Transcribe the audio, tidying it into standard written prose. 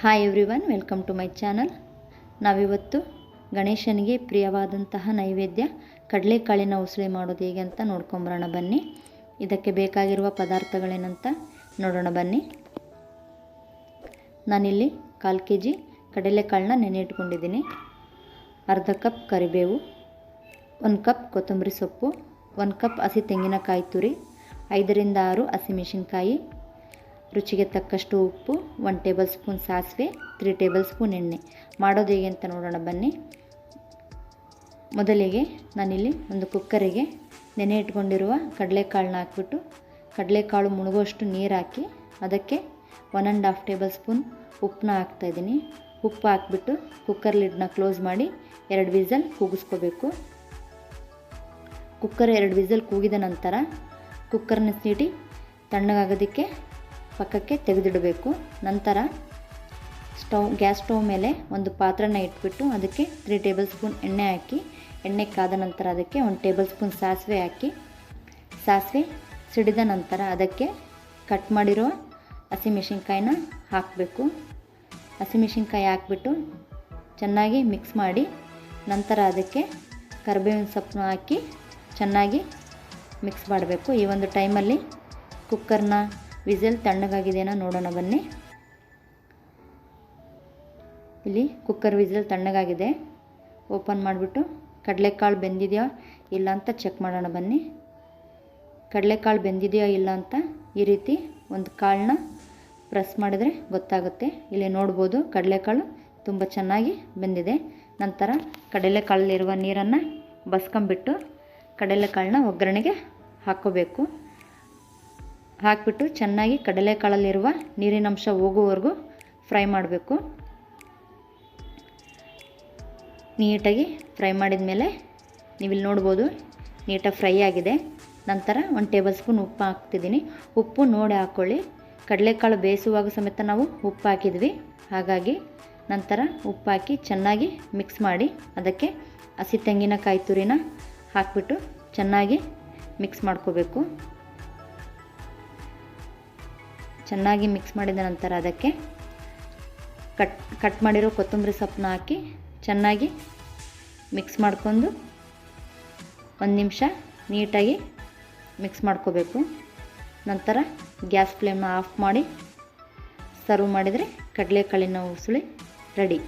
Hi everyone, welcome to my channel. ನಾವಿವತ್ತು ಗಣೇಶನಿಗೆ ಪ್ರಿಯವಾದಂತಹ ನೈವೇದ್ಯ ಕಡಲೆಕಾಳಿನ ಉಸುಳಿ ಮಾಡೋದು ಹೇಗೆ ಅಂತ ನೋಡ್ಕೊಂಬರೋಣ ಬನ್ನಿ. ಇದಕ್ಕೆ ಬೇಕಾಗಿರುವ ಪದಾರ್ಥಗಳೇನಂತ ನೋಡೋಣ ಬನ್ನಿ. ನಾನಿಲ್ಲಿ 1/4 kg ಕಡಲೆಕಾಳನ್ನ ನೆನೆ ಇಟ್ಕೊಂಡಿದ್ದೀನಿ. ಅರ್ಧ ಕಪ್ ಕರಿಬೇವು, 1 ಕಪ್ ಕೊತ್ತಂಬರಿ ಸೊಪ್ಪು, 1 ಕಪ್ ಹಸಿ ತೆಂಗಿನಕಾಯಿ ತುರಿ, 5ರಿಂದ 6 ಹಸಿಮೆಣಸಿನ್ಕಾಯಿ, ರುಚಿಗೆ ತಕ್ಕಷ್ಟು ಉಪ್ಪು, 1 ಟೇಬಲ್ ಸ್ಪೂನ್ ಸಾಸಿವೆ, 3 ಟೇಬಲ್ ಸ್ಪೂನ್ ಎಣ್ಣೆ. ಮಾಡೋದು ಹೇಗೆ ಅಂತ ನೋಡೋಣ ಬನ್ನಿ. ಮೊದಲಿಗೆ ನಾನಿಲ್ಲಿ ಒಂದು ಕುಕ್ಕರಿಗೆ ನೆನೆ ಇಟ್ಕೊಂಡಿರುವ ಕಡಲೆಕಾಳನ್ನ ಹಾಕ್ಬಿಟ್ಟು ಕಡಲೆಕಾಳು ಮುಳುಗುವಷ್ಟು ನೀರು ಹಾಕಿ ಅದಕ್ಕೆ 1½ ಟೇಬಲ್ ಸ್ಪೂನ್ ಉಪ್ಪನ್ನ ಹಾಕ್ತಾಯಿದ್ದೀನಿ. ಉಪ್ಪು ಹಾಕ್ಬಿಟ್ಟು ಕುಕ್ಕರ್ ಲಿಡ್ನ ಕ್ಲೋಸ್ ಮಾಡಿ 2 ವಿಸಲ್ ಕೂಗಿಸ್ಕೋಬೇಕು. ಕುಕ್ಕರ್ 2 ವಿಸಲ್ ಕೂಗಿದ ನಂತರ ಕುಕ್ಕರ್ನ ಸೀಟಿ ತಣ್ಣಗಾಗೋದಕ್ಕೆ ಪಕ್ಕಕ್ಕೆ ತೆಗೆದಿಡಬೇಕು. ನಂತರ ಗ್ಯಾಸ್ ಸ್ಟವ್ ಮೇಲೆ ಒಂದು ಪಾತ್ರನ ಇಟ್ಬಿಟ್ಟು ಅದಕ್ಕೆ 3 ಟೇಬಲ್ ಸ್ಪೂನ್ ಎಣ್ಣೆ ಹಾಕಿ, ಎಣ್ಣೆ ಕಾದ ನಂತರ ಅದಕ್ಕೆ 1 ಟೇಬಲ್ ಸ್ಪೂನ್ ಸಾಸಿವೆ ಹಾಕಿ, ಸಾಸಿವೆ ಸಿಡಿದ ನಂತರ ಅದಕ್ಕೆ ಕಟ್ ಮಾಡಿರೋ ಹಸಿಮೆಣಸಿನ್ಕಾಯಿನ ಹಾಕಬೇಕು. ಹಸಿಮೆಣಸಿನ್ಕಾಯಿ ಹಾಕ್ಬಿಟ್ಟು ಚೆನ್ನಾಗಿ ಮಿಕ್ಸ್ ಮಾಡಿ ನಂತರ ಅದಕ್ಕೆ ಕರಿಬೇವಿನ ಸೊಪ್ಪನ್ನ ಹಾಕಿ ಚೆನ್ನಾಗಿ ಮಿಕ್ಸ್ ಮಾಡಬೇಕು. ಈ ಒಂದು ಟೈಮಲ್ಲಿ ಕುಕ್ಕರ್ನ ವಿಸಲ್ ತಣ್ಣಗಾಗಿದೆಯಾ ನೋಡೋಣ ಬನ್ನಿ. ಇಲ್ಲಿ ಕುಕ್ಕರ್ ವಿಸಲ್ ತಣ್ಣಗಾಗಿದೆ. ಓಪನ್ ಮಾಡಿಬಿಟ್ಟು ಕಡಲೆಕಾಳು ಬೆಂದಿದೆಯಾ ಇಲ್ಲ ಅಂತ ಚೆಕ್ ಮಾಡೋಣ ಬನ್ನಿ. ಕಡಲೆಕಾಳು ಬೆಂದಿದೆಯಾ ಇಲ್ಲ ಅಂತ ಈ ರೀತಿ ಒಂದು ಕಾಳನ್ನ ಪ್ರೆಸ್ ಮಾಡಿದರೆ ಗೊತ್ತಾಗುತ್ತೆ. ಇಲ್ಲಿ ನೋಡ್ಬೋದು ಕಡಲೆಕಾಳು ತುಂಬ ಚೆನ್ನಾಗಿ ಬೆಂದಿದೆ. ನಂತರ ಕಡಲೆಕಾಳಲ್ಲಿರುವ ನೀರನ್ನು ಬಸ್ಕೊಂಬಿಟ್ಟು ಕಡಲೆಕಾಳನ್ನ ಒಗ್ಗರಣೆಗೆ ಹಾಕ್ಕೋಬೇಕು. ಹಾಕಿಬಿಟ್ಟು ಚೆನ್ನಾಗಿ ಕಡಲೆಕಾಳಲ್ಲಿರುವ ನೀರಿನಂಶ ಹೋಗುವವರೆಗೂ ಫ್ರೈ ಮಾಡಬೇಕು. ನೀಟಾಗಿ ಫ್ರೈ ಮಾಡಿದ ಮೇಲೆ ನೀವಿಲ್ಲಿ ನೋಡ್ಬೋದು ನೀಟಾಗಿ ಫ್ರೈ ಆಗಿದೆ. ನಂತರ 1 ಟೇಬಲ್ ಸ್ಪೂನ್ ಉಪ್ಪು ಹಾಕ್ತಿದ್ದೀನಿ. ಉಪ್ಪು ನೋಡಿ ಹಾಕ್ಕೊಳ್ಳಿ. ಕಡಲೆಕಾಳು ಬೇಯಿಸುವಾಗ ಸಮೇತ ನಾವು ಉಪ್ಪು ಹಾಕಿದ್ವಿ, ಹಾಗಾಗಿ ನಂತರ ಉಪ್ಪು ಹಾಕಿ ಚೆನ್ನಾಗಿ ಮಿಕ್ಸ್ ಮಾಡಿ ಅದಕ್ಕೆ ಹಸಿ ತೆಂಗಿನಕಾಯಿ ತುರಿನ ಹಾಕಿಬಿಟ್ಟು ಚೆನ್ನಾಗಿ ಮಿಕ್ಸ್ ಮಾಡ್ಕೋಬೇಕು. ಚೆನ್ನಾಗಿ ಮಿಕ್ಸ್ ಮಾಡಿದ ನಂತರ ಅದಕ್ಕೆ ಕಟ್ ಮಾಡಿರೋ ಕೊತ್ತಂಬರಿ ಸೊಪ್ಪನ್ನ ಹಾಕಿ ಚೆನ್ನಾಗಿ ಮಿಕ್ಸ್ ಮಾಡ್ಕೊಂಡು 1 ನಿಮಿಷ ನೀಟಾಗಿ ಮಿಕ್ಸ್ ಮಾಡ್ಕೋಬೇಕು. ನಂತರ ಗ್ಯಾಸ್ ಫ್ಲೇಮ್ನ ಆಫ್ ಮಾಡಿ ಸರ್ವ್ ಮಾಡಿದರೆ ಕಡಲೆಕಾಳಿನ ಉಸುಳಿ ರೆಡಿ.